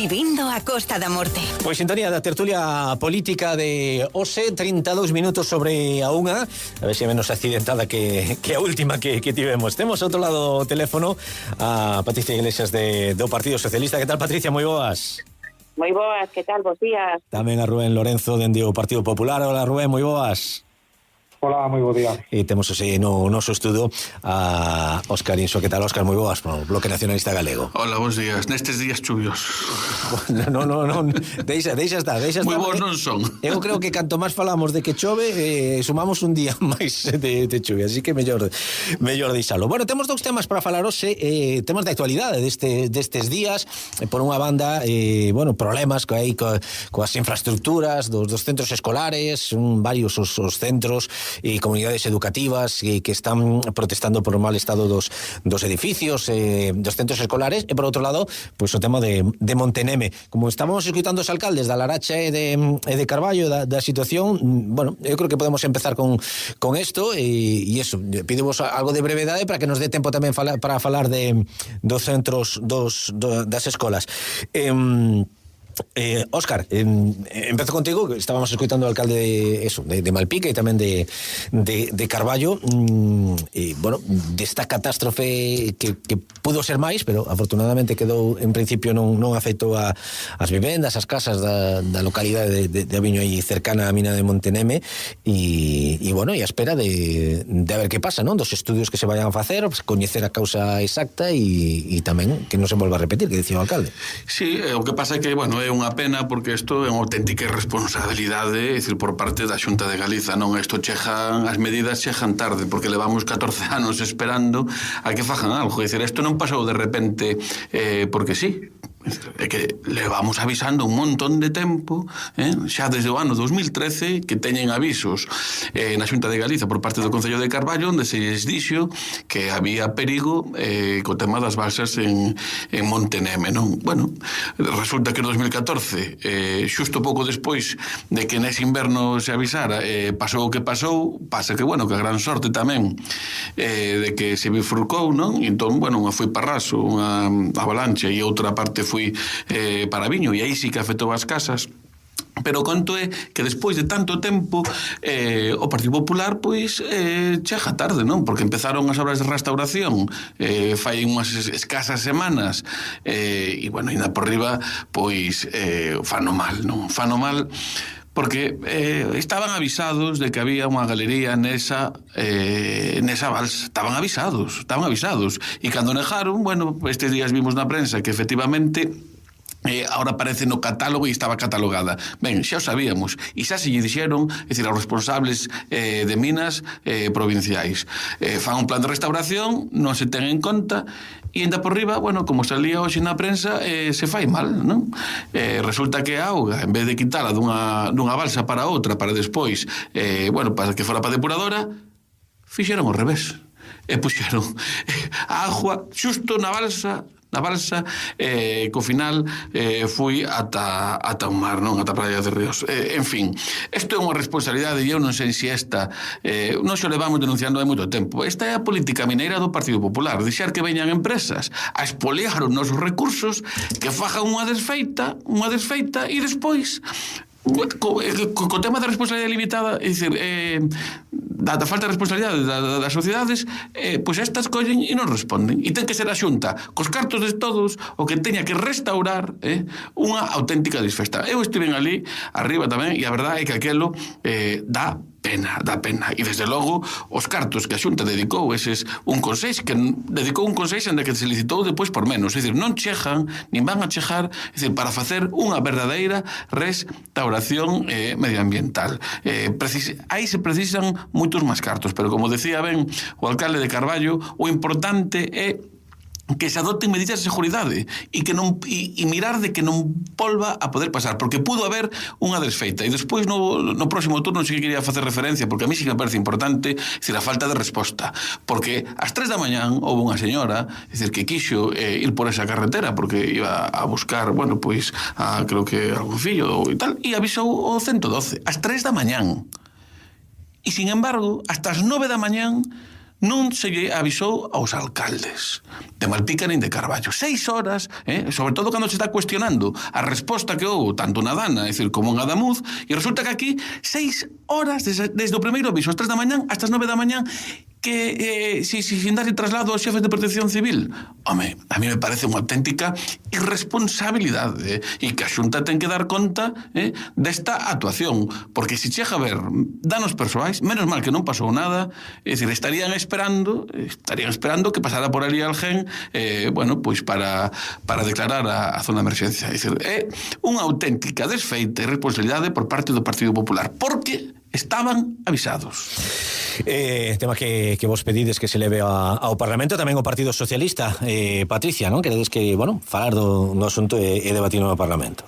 Vivindo a Costa da Morte. Pois sintonía da tertulia política de OSE, 32 minutos sobre a unha. A ver se é menos accidentada que a última que tivemos. Temos outro lado do teléfono a Patricia Iglesias do Partido Socialista. Que tal, Patricia? Moi boas. Moi boas, que tal? Bos días. Tamén a Rubén Lorenzo dende o Partido Popular. Hola, Rubén, moi boas. Hola, moi bo día. E temos no noso estudo a Óscar Inso. Que tal, Óscar? Moi boas, no Bloque Nacionalista Galego. Hola, bons días. Nestes días chuviosos. No. Deixa estar. Moi bons non son. Eu creo que canto máis falamos de que chove, sumamos un día máis de chuvia, así que mellor deixalo. Bueno, temos dous temas para falar hoxe, temas de actualidade destes días. Por unha banda, problemas que hai coas infraestructuras dos centros escolares, varios os centros e comunidades educativas que están protestando por o mal estado dos edificios, dos centros escolares, e por outro lado, pois o tema de Monteneme. Como estamos escutando os alcaldes da Laracha e de Carballo da situación, bueno, eu creo que podemos empezar con isto e eso, pidemos algo de brevedade para que nos dé tempo tamén para falar dos centros das escolas. Óscar, empezo contigo. Estábamos escoitando o alcalde de Malpica e tamén de Carballo, e bueno, desta catástrofe que pudo ser máis, pero afortunadamente quedou en principio non afectou as vivendas, as casas da localidade de Aviño aí cercana á mina de Monteneme, e bueno, e a espera de ver que pasa, non? Dos estudios que se vayan a facer, coñecer a causa exacta e tamén que non se volva a repetir, que dicía o alcalde. Sí, o que pasa é que, bueno, é unha pena porque isto é unha auténtica irresponsabilidade, é dicir, por parte da Xunta de Galiza, non? Isto as medidas chegan tarde, porque levamos 14 anos esperando a que fajan algo, é dicir, isto non pasou de repente porque sí. É que levamos avisando un montón de tempo, xa desde o ano 2013 que teñen avisos na Xunta de Galiza por parte do Concello de Carballo, onde se lles dixo que había perigo co tema das balsas en Monteneme, non? Bueno, resulta que en 2014, xusto pouco despois de que nese inverno se avisara, pasou o que pasou. Pasa que, bueno, que a gran sorte tamén de que se bifurcou, non? E entón, bueno, unha foi Parraso, unha avalancha, e outra parte foi para Viño, e aí sí que afectou as casas. Pero o conto é que despois de tanto tempo o Partido Popular pois chega tarde, non? Porque empezaron as obras de restauración fai unhas escasas semanas, e bueno, ainda por riba pois fano mal, non? Fano mal porque estaban avisados de que había unha galería nesa balsa. Estaban avisados. E cando negaron, bueno, estes días vimos na prensa que efectivamente ahora aparece no catálogo e estaba catalogada. Ben, xa o sabíamos, e xa se lle dixeron, é dicir, aos responsables de minas provinciais, fan un plan de restauración, non se ten en conta, e ainda por riba, bueno, como salía hoxe na prensa, se fai mal, non? Resulta que a auga, en vez de quitala dunha balsa para outra, para despois, bueno, para que fora para depuradora, fixeron ao revés, e puxeron a agua xusto na balsa, co final fui ata o mar, non? Ata a praia de Ríos. En fin, isto é unha responsabilidade, e eu non sei se esta non xo levamos denunciando hai moito tempo. Esta é a política mineira do Partido Popular, deixar que veñan empresas a expoliar os nosos recursos, que fajan unha desfeita e despois co tema da responsabilidade limitada, é dicir, da falta de responsabilidade das sociedades, pois estas collen e non responden, e ten que ser a Xunta cos cartos de todos o que teña que restaurar unha auténtica desfesta. Eu estive ali arriba tamén, e a verdade é que aquelo dá pena, e desde logo os cartos que a Xunta dedicou un consello onde que se licitou depois por menos, é dicir, non chegan, nin van a chegar, é dicir, para facer unha verdadeira restauración medioambiental. Aí se precisan moitos máis cartos, pero como decía ben o alcalde de Carballo, o importante é que se adopten medidas de seguridade e mirar de que non volva a poder pasar, porque pudo haber unha desfeita. E despois no próximo turno sí que quería facer referencia, porque a mí sí que me parece importante, decir, a falta de resposta, porque ás 3 da mañán houve unha señora, decir, que quixo ir por esa carretera porque iba a buscar, bueno, pois creo que algún fillo e tal, e avisou o 112 ás 3 da mañán. E sin embargo, hasta as 9 da mañán non se lle avisou aos alcaldes de Malpica nin de Carballo. 6 horas, sobre todo cando se está cuestionando a resposta que houve tanto na Dana, é dicir, como en Adamuz, e resulta que aquí 6 horas desde o primeiro aviso, as 3 da mañán hasta as 9 da mañán, que sin darlle traslado aos xefes de Protección Civil. Home, a mí me parece unha auténtica irresponsabilidade, e que a Xunta ten que dar conta desta actuación, porque se chega a ver danos persoais, menos mal que non pasou nada, é dicir, estarían esperando que pasara por ali alguén, pois para declarar a zona de emerxencia. É dicir, é unha auténtica desfeita e responsabilidade por parte do Partido Popular, porque estaban avisados. Tema que vos pedides que se leve ao Parlamento, tamén o Partido Socialista. Patricia, non? Queredes que, falar do asunto e debatir no Parlamento?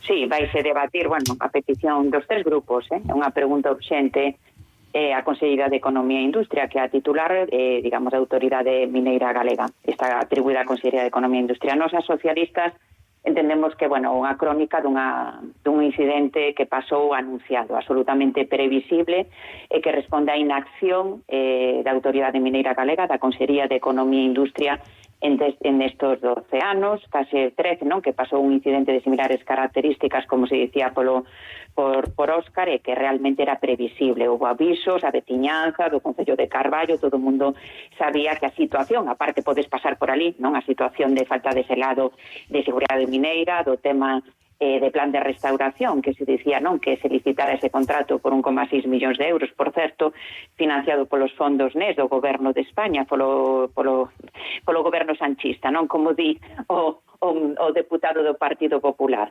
Sí, vaise debatir, a petición dos 3 grupos, unha pregunta urxente a Conselleira de Economía e Industria, que a titular, digamos, da Autoridade Mineira Galega. Está atribuída a Conselleira de Economía e Industria. Nos, as socialistas, entendemos que, unha crónica dun incidente que pasou anunciado, absolutamente previsible, e que responde á inacción da Autoridade Mineira Galega, da Consellería de Economía e Industria, en estos 12 anos, case 13, non? Que pasou un incidente de similares características, como se dicía por Óscar, e que realmente era previsible. Houve avisos, a veciñanza do Concello de Carballo, todo o mundo sabía que a situación, aparte podes pasar por ali, non? A situación de falta de selado de seguridade mineira, do tema de plan de restauración, que se dicía, non, que se licitara ese contrato por 1,6 millóns de euros, por certo, financiado polos fondos NES do Goberno de España, polo Goberno sanchista, non, como di o deputado do Partido Popular.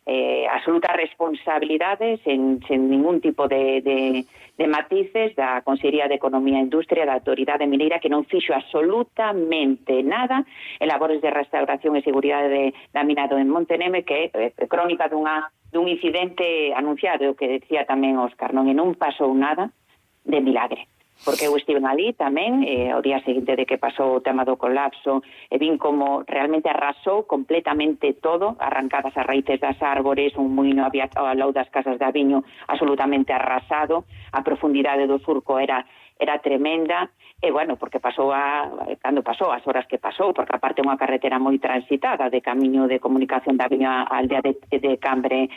Absoluta responsabilidade, sen ningún tipo de matices, da Consellería de Economía e Industria, da Autoridade Mineira, que non fixo absolutamente nada en labores de restauración e seguridade da mina do Monteneme, que é crónica dun incidente anunciado, que decía tamén Óscar, non pasou nada de milagre. Porque eu estive ali tamén, ao día seguinte de que pasou o tema do colapso, e vin como realmente arrasou completamente todo, arrancadas as raíces das árbores, un muino había ao lado das casas de Aviño absolutamente arrasado, a profundidade do surco era tremenda, e porque cando pasou, as horas que pasou, porque aparte é unha carretera moi transitada de camiño de comunicación da Aviño á aldea de Cambre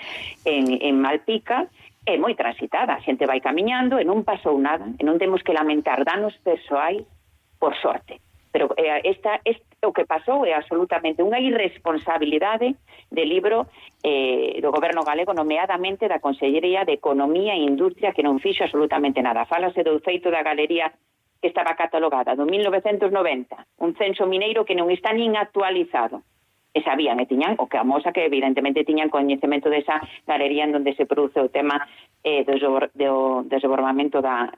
en Malpica, é moi transitada, a xente vai camiñando e non pasou nada, e non temos que lamentar danos persoais por sorte. Pero o que pasou é absolutamente unha irresponsabilidade de libro do Goberno galego, nomeadamente da Consellería de Economía e Industria, que non fixo absolutamente nada. Fálase do feito da galería que estaba catalogada do 1990, un censo mineiro que non está nin actualizado. E sabían, e tiñan o que amosa que evidentemente tiñan coñecemento desa galería en donde se produce o tema do desbordamento da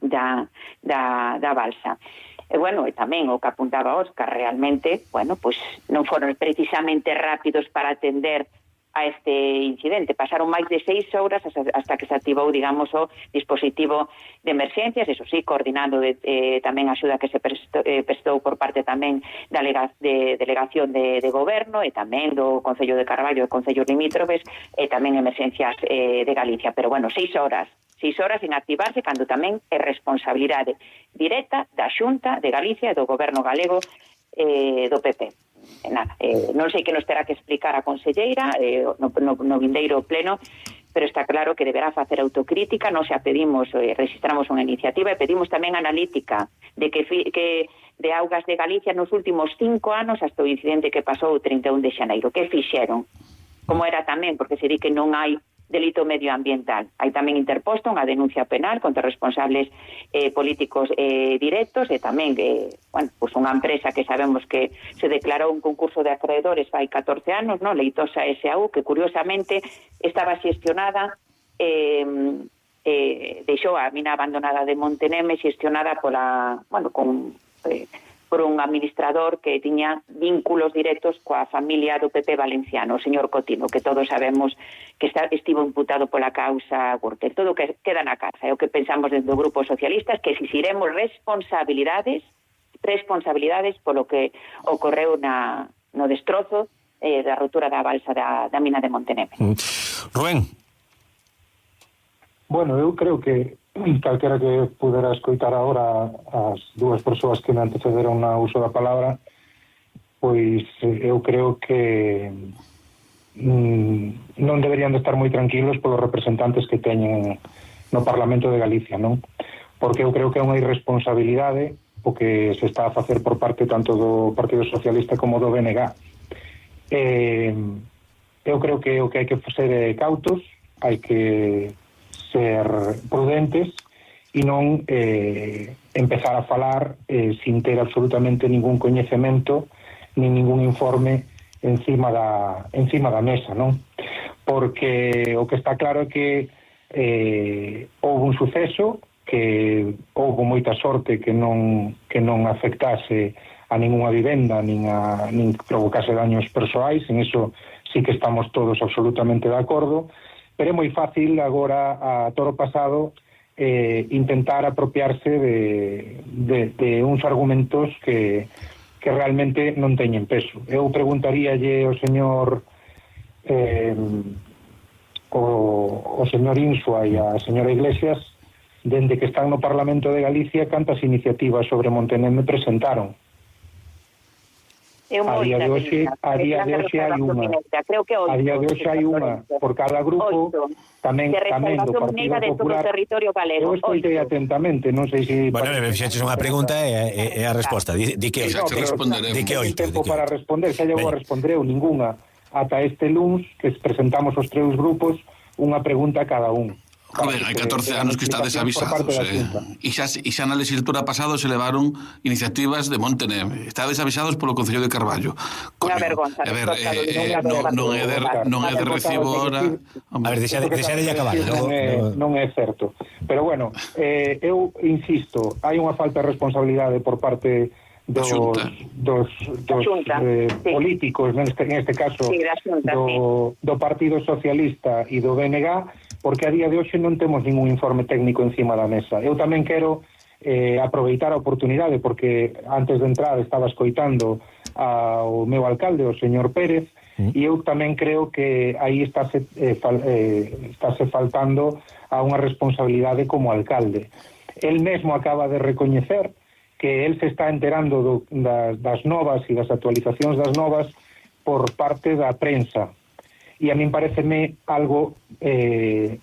balsa. E tamén o que apuntaba Óscar, realmente, non foron precisamente rápidos para atender a este incidente. Pasaron máis de 6 horas hasta que se activou, digamos, o dispositivo de emerxencias, eso sí, coordinando tamén a axuda que se prestou por parte tamén da delegación de goberno e tamén do Concello de Carballo e Concellos limítrofes e tamén emerxencias de Galicia. Pero 6 horas sin activarse, cando tamén é responsabilidade directa da Xunta de Galicia e do Goberno galego do PP. Non sei que nos terá que explicar a conselleira no vindeiro pleno, pero está claro que deberá facer autocrítica. Nos xa pedimos, registramos unha iniciativa e pedimos tamén analítica de que de Augas de Galicia nos últimos 5 anos hasta o incidente que pasou o 31 de xaneiro. Que fixeron? Como era tamén, porque se di que non hai delito medioambiental. Hai tamén interposto unha denuncia penal contra responsables políticos directos e tamén unha empresa que sabemos que se declarou un concurso de acreedores fai 14 anos, Leitosa S.A.U., que curiosamente estaba xestionada deixou a mina abandonada de Monteneme xestionada por un administrador que tiña vínculos directos coa familia do PP valenciano, o señor Cotino, que todos sabemos que estivo imputado pola causa Gürtel. Todo que queda na casa. É o que pensamos dentro do Grupo Socialistas, que exixiremos responsabilidades polo que ocorreu no destrozo da rotura da balsa da mina de Monteneme. Rubén. Bueno, eu creo que calquera que pudera escoitar agora as dúas persoas que me antecederon na uso da palabra, pois eu creo que non deberían de estar moi tranquilos polos representantes que teñen no Parlamento de Galicia, non? Porque eu creo que é unha irresponsabilidade o que se está a facer por parte tanto do Partido Socialista como do BNG. Eu creo que o que hai que ser é cautos, hai que ser prudentes e non empezar a falar sin ter absolutamente ningún coñecemento nin ningún informe encima da mesa, non? Porque o que está claro é que houve un suceso, que houve moita sorte que non afectase a ninguna vivenda nin provocase daños persoais, en eso sí que estamos todos absolutamente de acordo, pero é moi fácil agora, a toro pasado, intentar apropiarse de uns argumentos que realmente non teñen peso. Eu preguntaríalle ao señor o señor Insua e a señora Iglesias, dende que están no Parlamento de Galicia, cantas iniciativas sobre Monteneme presentaron. A día de hoxe hai unha. A día de hoxe hai unha por cada grupo, tamén do Partido Popular. Eu escoitei atentamente, non sei se... Bueno, fixeches unha pregunta e a resposta. Di que oito. Tempo para responder, xa vou a responder eu ninguna. Ata este luns, que presentamos os tres grupos, unha pregunta a cada un. Joder, hai 14 anos que estades avisados, e xa na legislatura pasada se levaron iniciativas de Monteneme. Estades avisados polo Concello de Carballo. Unha vergonza. A ver, non é de recibo ahora. A ver, deixa de acabar. Non é certo. Pero bueno, eu insisto, hai unha falta de responsabilidade por parte dos políticos, neste caso do Partido Socialista e do BNG, porque a día de hoxe non temos ningún informe técnico encima da mesa. Eu tamén quero aproveitar a oportunidade, porque antes de entrar estaba escoitando ao meu alcalde, o señor Pérez, e eu tamén creo que aí estáse faltando a unha responsabilidade como alcalde. El mesmo acaba de recoñecer que el se está enterando das novas e das actualizacións das novas por parte da prensa. E a min pareceme algo de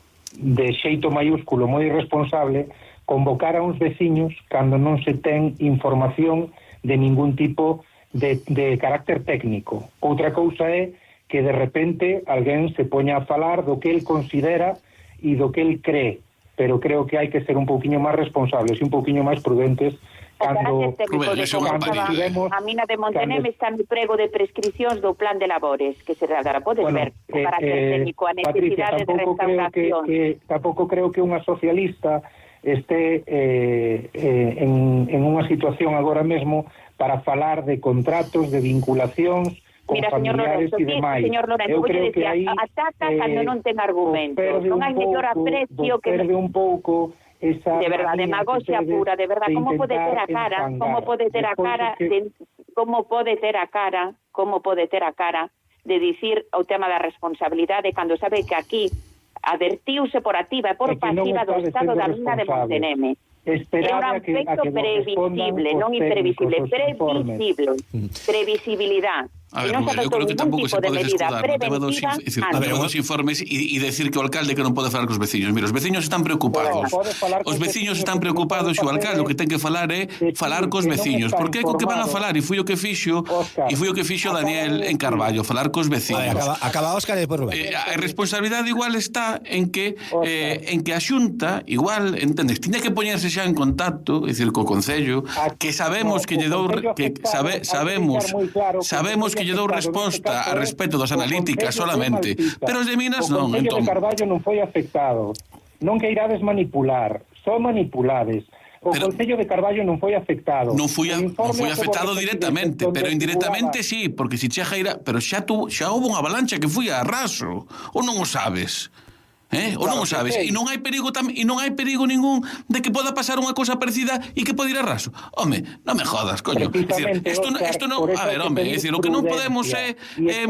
xeito maiúsculo moi irresponsable convocar a uns veciños cando non se ten información de ningún tipo de carácter técnico. Outra cousa é que de repente alguén se poña a falar do que el considera e do que el cree, pero creo que hai que ser un pouquiño máis responsables e un pouquiño máis prudentes cando a mina de Monteneme está no prego de prescricións do plan de labores que se realizará, podes ver o carácter técnico, a necesidade de restauración. Tampouco creo que unha socialista este en unha situación agora mesmo para falar de contratos, de vinculacións con familiares e demais. Señor Lorenzo, eu decía, ataca cando non ten argumentos, non hai mellor aprecio que... Perde un pouco esa... De verdad, demagogia pura, de verdad, como pode ter a cara, como pode ter a cara de dicir o tema da responsabilidade cando sabe que aquí advertiuse por activa e por pasiva do estado da mina de Monteneme. É un aspecto previsible, non imprevisible, previsibilidade. A ver, eu creo que tampouco se pode escudar no tema dos informes e decir que o alcalde que non pode falar cos veciños. Mira, os veciños están preocupados. Os veciños están preocupados e o alcalde o que ten que falar é falar cos veciños. Porque é co que van a falar, e foi o que fixo Daniel en Carballo, falar cos veciños. Acaba Óscar e depois Rubén. A responsabilidade igual está en que a Xunta igual, entendes, tiña que poñerse xa en contacto, é dicir, co Concello, que sabemos que lle dou sabemos que lle dou resposta a respecto das analíticas solamente, pero os de Minas non. O Concello de Carballo non foi afectado. Non que irades manipular, son manipulades. O Concello de Carballo non foi afectado. Non foi afectado directamente, pero indirectamente sí, porque si chega irá, pero xa houve unha avalancha que foi a raso, ou non o sabes? Ou non o sabes? E non hai perigo ningún de que poda pasar unha cousa parecida e que pode ir a raso. Home, non me jodas, coño. Isto non, a ver, home, é dicir, o que non podemos é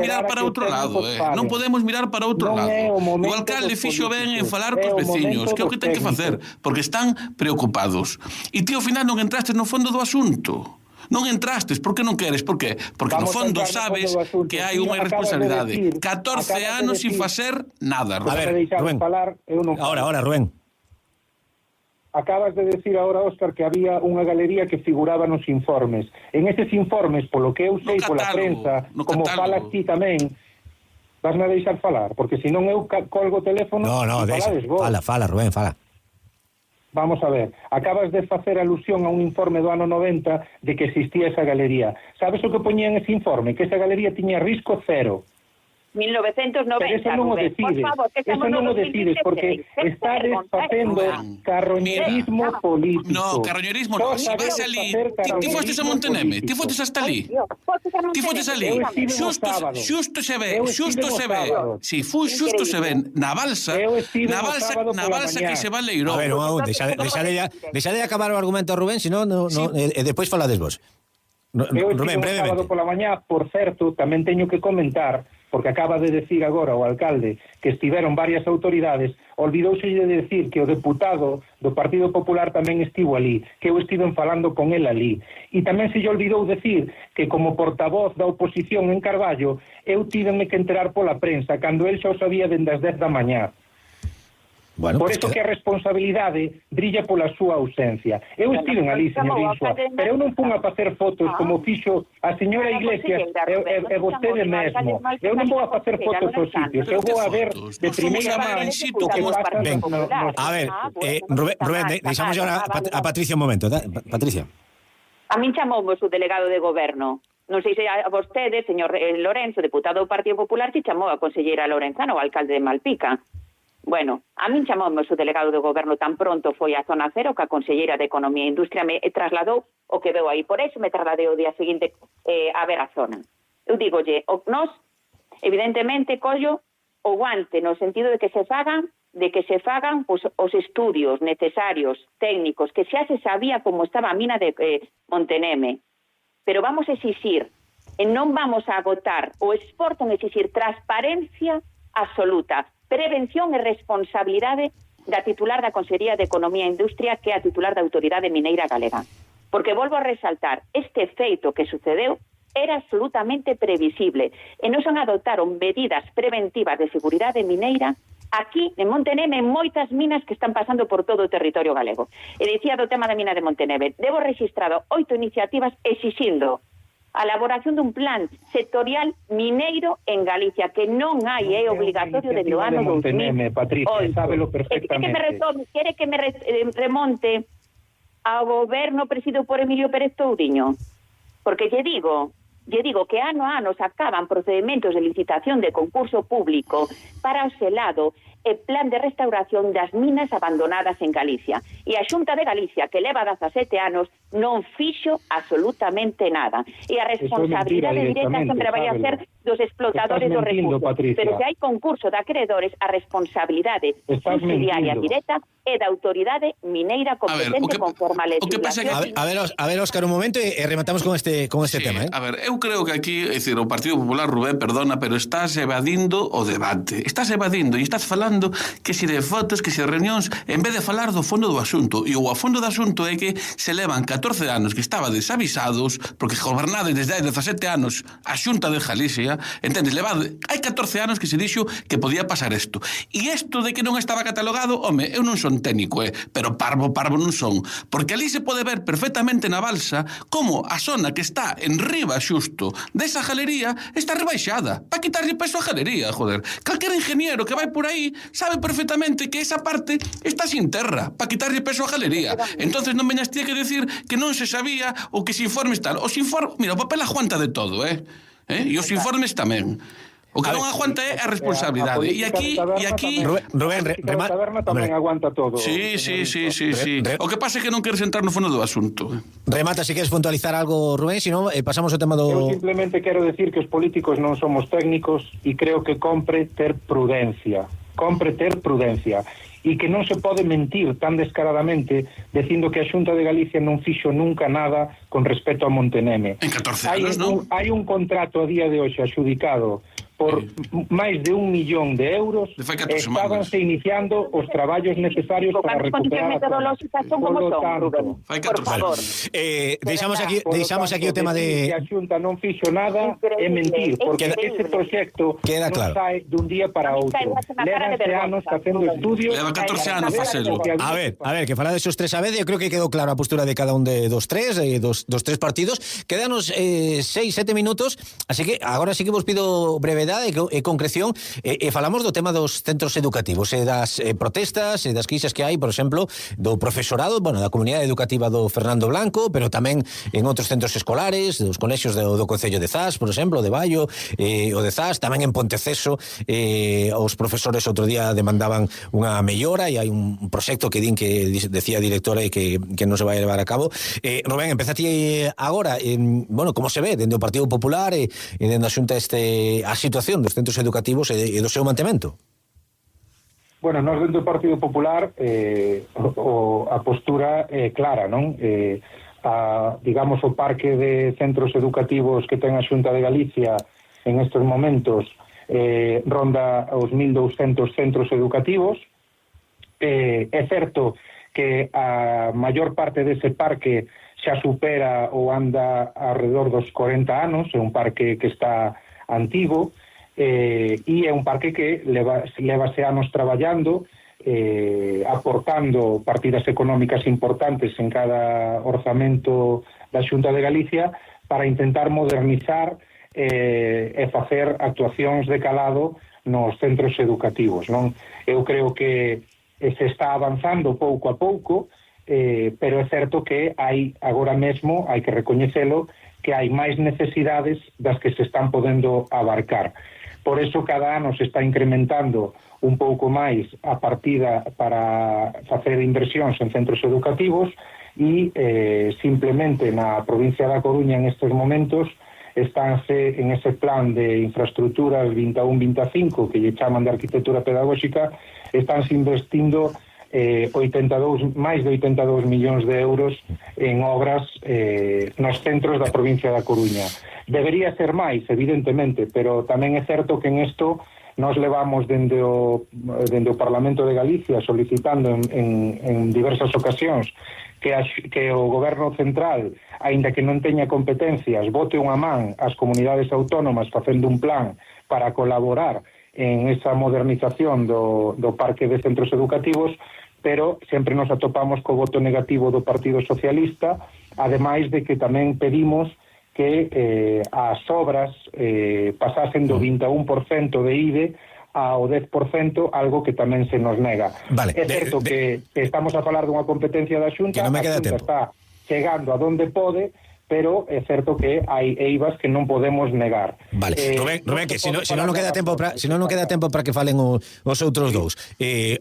mirar para outro lado, non podemos mirar para outro lado. O alcalde fixo ben en falar cos veciños, que é o que ten que facer, porque están preocupados. E ti ao final non entrastes no fondo do asunto. Non entrastes, por que non queres? Por qué? Porque no fondo sabes que hai unha irresponsabilidade. 14 anos sin facer nada, Rubén. A ver, Rubén. Ahora, Rubén. Acabas de decir ahora, Óscar, que había unha galería que figuraba nos informes. En eses informes, polo que eu sei pola prensa, como falas ti tamén, vasme a deixar falar, porque senón eu colgo o teléfono e falades vos. Fala, Rubén, fala. Vamos a ver, acabas de facer alusión a un informe do ano 90 de que existía esa galería. Sabes o que poñía en ese informe? Que esa galería tiña risco cero. 1990, pero eso non o decides, eso non o decides, porque estades facendo carroñerismo político. No, carroñerismo non, si vas ali, ti fostes a Monteneme, ti fostes hasta ali, ti fostes ali, xusto se ve, si fui xusto se ve, na balsa que se va Leirón. A ver, deixade acabar o argumento a Rubén, senón, despois falades vos. Rubén, brevemente. Sábado pola mañá, por certo, tamén teño que comentar, porque acaba de decir agora o alcalde que estiveron varias autoridades, olvidouse de decir que o deputado do Partido Popular tamén estivo ali, que eu estiven falando con el ali. E tamén se lle olvidou decir que como portavoz da oposición en Carballo, eu tívenme que enterar pola prensa, cando el xa o sabía dende as 10 da mañá. Bueno, por eso que a responsabilidade brilla pola súa ausencia. Eu estiven ali, señor Insua, pero eu non pun a facer fotos como fixo a señora Iglesias e vostede mesmo. Eu non vou a facer fotos aos sitios, eu vou a ver de primeira man o que pasa. A ver, Rubén, deixamos agora a Patricia un momento. Patricia. A min chamoume o delegado de goberno. Non sei se a vostede, señor Lorenzo, deputado do Partido Popular, se chamou a conselleira Lorenzano, o alcalde de Malpica. Bueno, a min chamoume o delegado do goberno tan pronto foi a zona cero que a conselleira de Economía e Industria me trasladou o que veu aí. Por eso me trasladei o día seguinte a ver a zona. Eu digolle, nós, evidentemente, collo o guante no sentido de que se fagan pues, os estudios necesarios, técnicos, que xa se sabía como estaba a mina de Monteneme. Pero vamos a exixir, e non vamos a agotar o esforzo en exixir transparencia absoluta, prevención e responsabilidade da titular da Consellería de Economía e Industria, que é a titular da Autoridade Mineira Galega. Porque volvo a resaltar, este feito que sucedeu era absolutamente previsible e non son adoptaron medidas preventivas de seguridade mineira aquí en Monteneme, en moitas minas que están pasando por todo o territorio galego. E dicía do tema da mina de Monteneme, debo registrado 8 iniciativas exixindo a elaboración dun plan sectorial mineiro en Galicia, que non hai, é obligatorio desde o ano 2008. Patricia, sábelo perfectamente. Quere que me remonte ao goberno presidido por Emilio Pérez Touriño? Porque lle digo que ano a ano sacaban procedimentos de licitación de concurso público para o selado e plan de restauración das minas abandonadas en Galicia. E a Xunta de Galicia, que leva 17 anos, non fixo absolutamente nada. E a responsabilidade directa sempre vai a ser dos explotadores dos recursos. Patricia. Pero se hai concurso de acreedores, a responsabilidade subsidiaria directa é da autoridade mineira competente conforme a legislación. A ver, Óscar, un momento e rematamos con este tema. A ver, eu creo que aquí, é dicir, o Partido Popular, Rubén, perdona, pero estás evadindo o debate. Estás evadindo e estás falando que se de fotos, que se de reunións, en vez de falar do fondo do asunto. E o fondo do asunto é que se levan 14 anos que estaba desavisados, porque gobernade desde hai 17 anos a Xunta de Galicia, entendes, hai 14 anos que se dixo que podía pasar isto. E isto de que non estaba catalogado, home, eu non son técnico, pero parvo non son, porque ali se pode ver perfectamente na balsa como a zona que está en riba xusto desa galería está rebaixada, para quitarlle peso a galería, joder. Calquer ingeniero que vai por aí sabe perfectamente que esa parte está sin terra, para quitarlle peso a galería. Entonces non veñas ti que decir que non se sabía ou que se informes tal. Mira, o papel aguanta de todo, e os informes tamén. O que non aguanta é a responsabilidade. E aquí Rubén, remata. A taberna tamén aguanta todo. Sí. O que pasa é que non queres entrar no fondo do asunto. Remata, se queres puntualizar algo, Rubén, senón pasamos ao tema do... Eu simplemente quero decir que os políticos non somos técnicos e creo que compre ter prudencia. compre ter prudencia e que non se pode mentir tan descaradamente dicindo que a Xunta de Galicia non fixo nunca nada con respecto a Monteneme. En 14 anos, non? Hai un contrato a día de hoxe adxudicado por máis de 1 millón de euros, estábanse iniciando os traballos necesarios para recuperar. Fai 4 anos. Deixamos aquí o tema de... Que a Xunta non fixo nada é mentir, porque ese proxecto non sai dun día para outro. Levanse anos facendo estudios... Leva 14 anos facelo. A ver, que falar desos tres a vez, eu creo que quedou clara a postura de cada un dos tres partidos. Quedanos 6-7 minutos, así que agora sí que vos pido brevedade e concreción, e falamos do tema dos centros educativos, e das protestas e das queixas que hai, por exemplo, do profesorado, da comunidade educativa do Fernando Blanco, pero tamén en outros centros escolares, dos colexios do Concello de Zas, por exemplo, de Baio, o de Zas, tamén en Ponteceso, os profesores outro día demandaban unha mellora, e hai un proxecto que din que decía a directora e que non se vai levar a cabo. Rubén, empeza ti agora, como se ve dende o Partido Popular e dende a Xunta a situación dos centros educativos e do seu mantemento? Bueno, nós dentro do Partido Popular a postura é clara, non? Digamos, o parque de centros educativos que ten a Xunta de Galicia en estes momentos ronda os 1.200 centros educativos. É certo que a maior parte dese parque xa supera ou anda alrededor dos 40 anos, é un parque que está antigo, e é un parque que levase anos traballando, aportando partidas económicas importantes en cada orzamento da Xunta de Galicia para intentar modernizar e facer actuacións de calado nos centros educativos, non? Eu creo que se está avanzando pouco a pouco, pero é certo que hai agora mesmo, hai que recoñecelo, que hai máis necesidades das que se están podendo abarcar. Por eso cada ano se está incrementando un pouco máis a partida para facer inversións en centros educativos e simplemente na provincia da Coruña en estes momentos estánse en ese plan de infraestructuras 21-25 que lle chaman de arquitectura pedagóxica, estánse investindo máis de 82 millóns de euros en obras nos centros da provincia da Coruña. Debería ser máis, evidentemente, pero tamén é certo que en isto nos levamos dende o Parlamento de Galicia solicitando en diversas ocasións que o Goberno Central, aínda que non teña competencias, bote unha man ás comunidades autónomas facendo un plan para colaborar en esa modernización do parque de centros educativos, pero sempre nos atopamos co voto negativo do Partido Socialista, ademais de que tamén pedimos que as obras pasasen do 21% de IBE ao 10%, algo que tamén se nos nega. Vale, é certo que estamos a falar dunha competencia da Xunta, a Xunta está chegando a donde pode, pero é certo que hai eivas que non podemos negar. Vale, Rubén, que se non queda tempo para que falen os outros dous.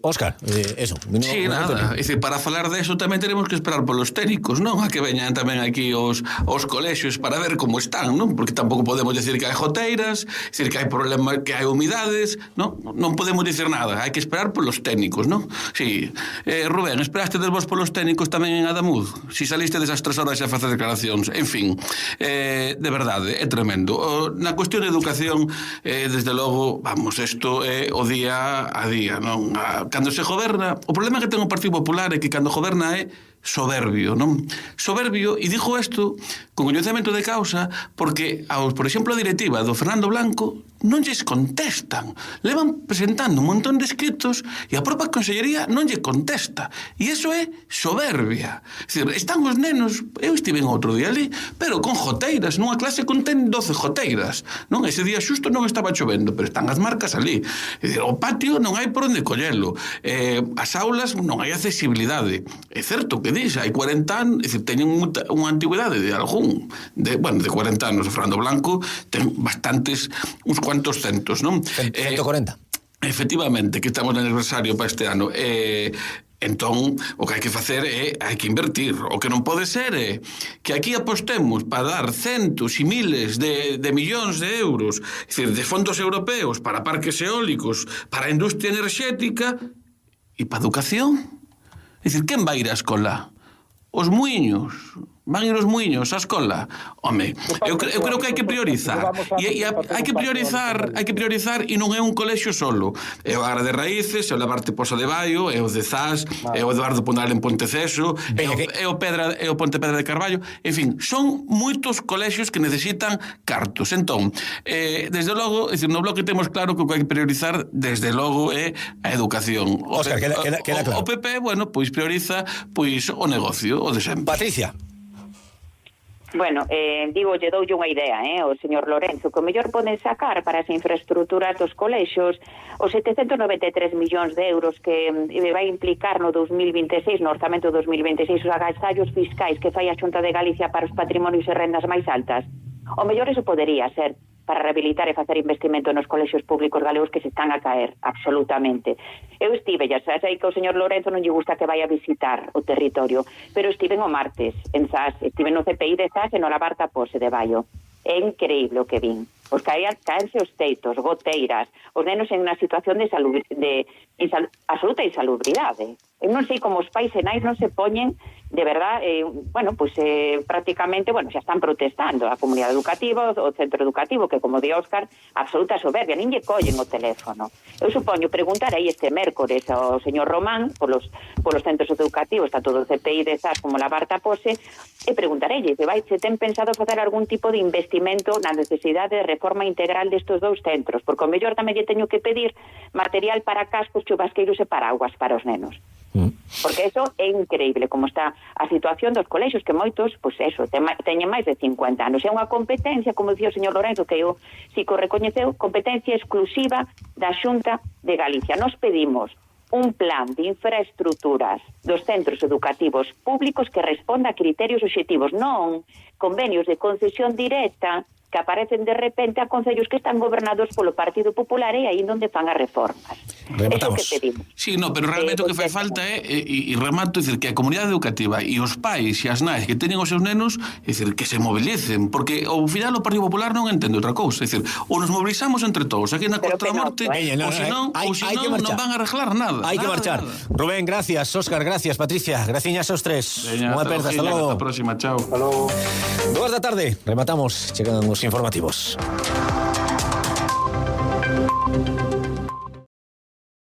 Óscar, eso. Sí, nada, para falar de eso tamén tenemos que esperar polos técnicos, non? A que veñan tamén aquí os colexios para ver como están, non? Porque tampouco podemos decir que hai goteiras, decir que hai problemas, que hai humidades, non? Non podemos decir nada, hai que esperar polos técnicos, non? Sí. Rubén, esperaste vos polos técnicos tamén en Adamuz? Si saliste desas 3 horas a facer declaracións. En fin, de verdade, é tremendo. Na cuestión de educación, desde logo, isto é o día a día, non? Cando se goberna, o problema que ten o Partido Popular é que cando goberna é soberbio, non? Soberbio, e digo isto con coñecemento de causa, porque, por exemplo, a directiva do Fernando Blanco non lles contestan. Levan presentando un montón de escritos e a propia consellería non lle contesta. E iso é soberbia. É dicir, están os nenos, eu estive en outro día ali, pero con joteiras, nunha clase contén 12 joteiras, non? Ese día xusto non estaba chovendo, pero están as marcas ali. É dicir, o patio non hai por onde collelo. As aulas non hai accesibilidade. É certo que dixe, hai 40 anos, é dicir, teñen unha antigüedade de 40 anos. O Fernando Blanco ten bastantes, uns cuantos centos, non? 140. Efectivamente, que estamos no aniversario para este ano. Entón, o que hai que facer é hai que invertir. O que non pode ser é que aquí apostemos para dar centos e miles de millóns de euros, é dicir, de fondos europeos para parques eólicos, para a industria enerxética e para a educación. É dicir, quen vai ir á escola? Os muiños. Van ir os muiños á escola. Home, eu creo que hai que priorizar. E hai que priorizar e non é un colexio solo. É o Agra de Raíces, é o Labarte Posa de Baio, é o de Zas, é o Eduardo Pondal en Ponteceso, é o Ponte Pedra de Carballo. En fin, son moitos colexios que necesitan cartos. Entón, desde logo, no bloque temos claro que o que hai que priorizar, desde logo, é a educación. Óscar, queda claro. O PP, bueno, pois prioriza o negocio, o de sempre. Patricia. Bueno, lle doulle unha idea, o señor Lorenzo, que o mellor poden sacar para as infraestructuras dos colexios os 793 millóns de euros que vai implicar no 2026, no orzamento 2026, os agasallos fiscais que fai a Xunta de Galicia para os patrimonios e rendas máis altas. O mellor eso podería ser para rehabilitar e facer investimento nos colexios públicos galegos que se están a caer, absolutamente. Eu estive, xa sei que o señor Lorenzo non lle gusta que vai a visitar o territorio, pero estive o martes en Zas, estive no CPI de Zas e no Labarta Pose de Baio. É increíble o que vin. Os caense os teitos, goteiras, os nenos en unha situación de absoluta insalubridade. Eu non sei como os pais e nais non se poñen, de verdad, prácticamente, xa están protestando a comunidade educativa, o centro educativo, que, como di Óscar, absoluta soberbia, nin lle collen o teléfono. Eu supoño preguntarei este mércores ao señor Román, polos centros educativos, tanto do CPI de Zas como la Barta Pose, e preguntarei se ten pensado facer algún tipo de investimento na necesidade de reforma integral destes dous centros, porque o mellor tamén lle teño que pedir material para cascos, chubasqueiros e paraguas para os nenos. Porque eso é increíble como está a situación dos colexios, que moitos, teñen máis de 50 anos. É unha competencia, como dicía o señor Lorenzo, que eu si que o recoñeceu, competencia exclusiva da Xunta de Galicia. Nos pedimos un plan de infraestructuras dos centros educativos públicos que responda a criterios obxectivos, non convenios de concesión directa que aparecen de repente a concellos que están gobernados polo Partido Popular e aí onde fan as reformas. Rematamos. Eso que pedimos. Sí, no, pero realmente o que fai falta é, e remato, dicir, que a comunidade educativa e os pais e as nais que teñen os seus nenos, dicir, que se mobilicen, porque ao final o Partido Popular non entende outra cousa, dicir, ou nos mobilizamos entre todos aquí na Costa da Morte, ou senón non van a arreglar nada. Hai que marchar. Rubén, gracias. Óscar, gracias. Patricia, graciñas aos tres. Unha aperta, hasta logo. Hasta a próxima, chao. Hasta logo. 2 da tarde, rematamos, chegan os informativos.